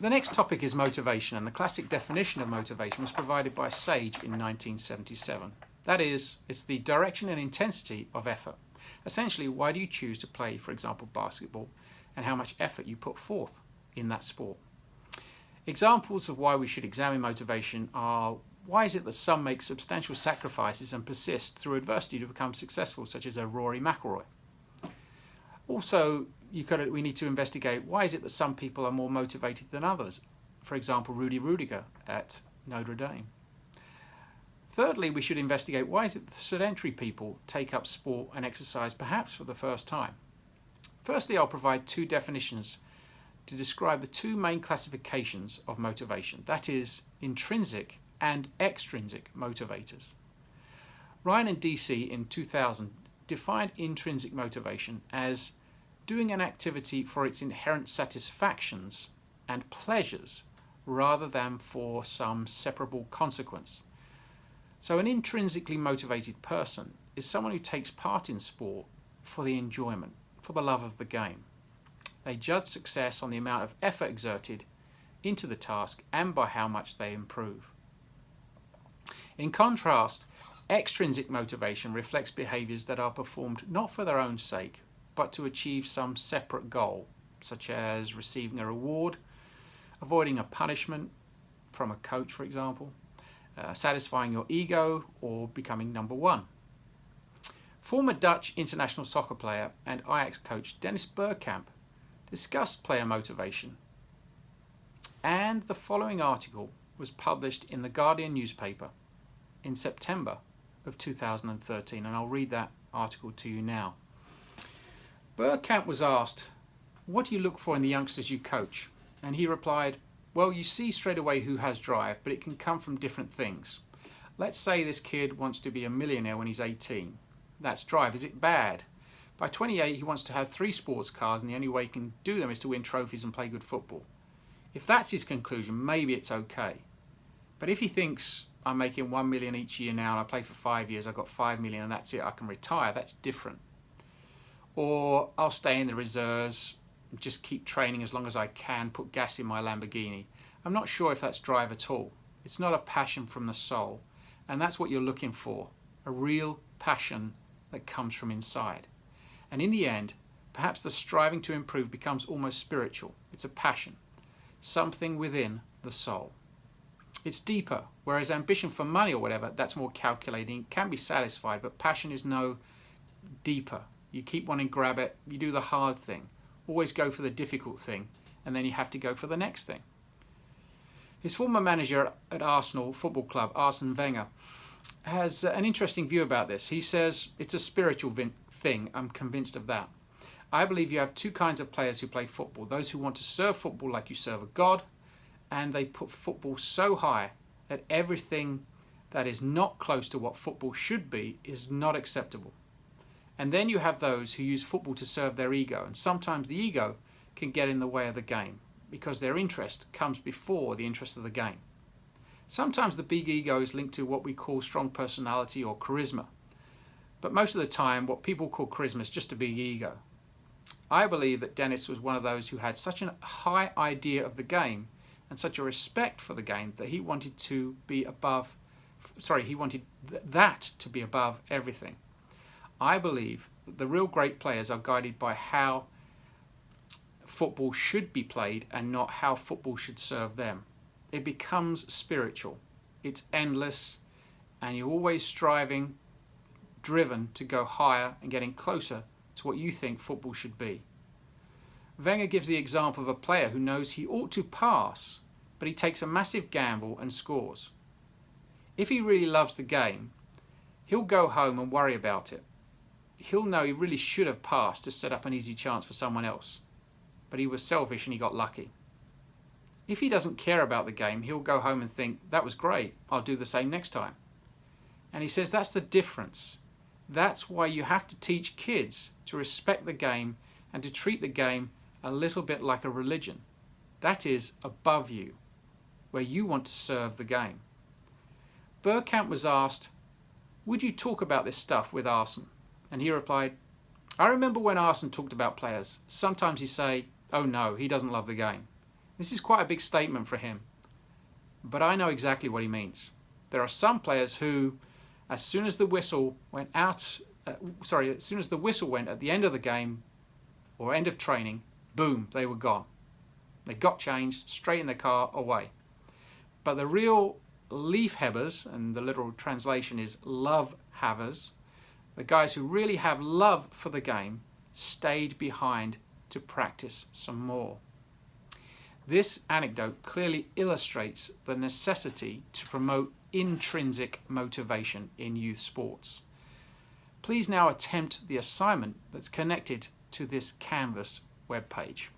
The next topic is motivation, and the classic definition of motivation was provided by Sage in 1977. That is, it's the direction and intensity of effort. Essentially, why do you choose to play, for example, basketball, and how much effort you put forth in that sport? Examples of why we should examine motivation are: why is it that some make substantial sacrifices and persist through adversity to become successful, such as a Rory McIlroy? Also, we need to investigate why is it that some people are more motivated than others, for example, Rudi Rudiger at Notre Dame. Thirdly, we should investigate why is it that sedentary people take up sport and exercise perhaps for the first time. Firstly, I'll provide two definitions to describe the two main classifications of motivation, that is, intrinsic and extrinsic motivators. Ryan and DC in 2000 defined intrinsic motivation as doing an activity for its inherent satisfactions and pleasures rather than for some separable consequence. So an intrinsically motivated person is someone who takes part in sport for the enjoyment, for the love of the game. They judge success on the amount of effort exerted into the task and by how much they improve. In contrast, extrinsic motivation reflects behaviours that are performed not for their own sake, but to achieve some separate goal, such as receiving a reward, avoiding a punishment from a coach, for example, satisfying your ego, or becoming number one. Former Dutch international soccer player and Ajax coach Dennis Bergkamp discussed player motivation, and the following article was published in the Guardian newspaper in September of 2013, and I'll read that article to you now. Bergkamp was asked, "What do you look for in the youngsters you coach?" And he replied, "Well, you see straight away who has drive, but it can come from different things. Let's say this kid wants to be a millionaire when he's 18. That's drive. Is it bad? By 28, he wants to have 3 sports cars, and the only way he can do them is to win trophies and play good football. If that's his conclusion, maybe it's okay. But if he thinks, I'm making 1 million each year now, and I play for 5 years, I've got 5 million, and that's it, I can retire, that's different. Or I'll stay in the reserves, just keep training as long as I can, put gas in my Lamborghini. I'm not sure if that's drive at all. It's not a passion from the soul. And that's what you're looking for, a real passion that comes from inside. And in the end, perhaps the striving to improve becomes almost spiritual. It's a passion, something within the soul. It's deeper, whereas ambition for money or whatever, that's more calculating, can be satisfied, but passion is no deeper. You keep wanting to grab it, you do the hard thing, always go for the difficult thing, and then you have to go for the next thing. His former manager at Arsenal Football Club, Arsene Wenger, has an interesting view about this. He says, it's a spiritual thing, I'm convinced of that. I believe you have two kinds of players who play football, those who want to serve football like you serve a god, and they put football so high that everything that is not close to what football should be is not acceptable. And then you have those who use football to serve their ego, and sometimes the ego can get in the way of the game because their interest comes before the interest of the game. Sometimes the big ego is linked to what we call strong personality or charisma, but most of the time what people call charisma is just a big ego. I believe that Dennis was one of those who had such a high idea of the game and such a respect for the game that he wanted that to be above everything. I believe that the real great players are guided by how football should be played and not how football should serve them. It becomes spiritual. It's endless, and you're always striving, driven to go higher and getting closer to what you think football should be. Wenger gives the example of a player who knows he ought to pass, but he takes a massive gamble and scores. If he really loves the game, he'll go home and worry about it. He'll know he really should have passed to set up an easy chance for someone else, but he was selfish and he got lucky. If he doesn't care about the game, he'll go home and think, that was great, I'll do the same next time. And he says that's the difference. That's why you have to teach kids to respect the game and to treat the game a little bit like a religion. That is above you, where you want to serve the game. Bergkamp was asked, would you talk about this stuff with Arsene? And he replied, I remember when Arsene talked about players. Sometimes he'd say, oh no, he doesn't love the game. This is quite a big statement for him, but I know exactly what he means. There are some players who, as soon as the whistle went as soon as the whistle went at the end of the game or end of training, boom, they were gone. They got changed, straight in the car, away. But the real Liefhebbers, and the literal translation is love havers, the guys who really have love for the game, stayed behind to practice some more. This anecdote clearly illustrates the necessity to promote intrinsic motivation in youth sports. Please now attempt the assignment that's connected to this Canvas webpage.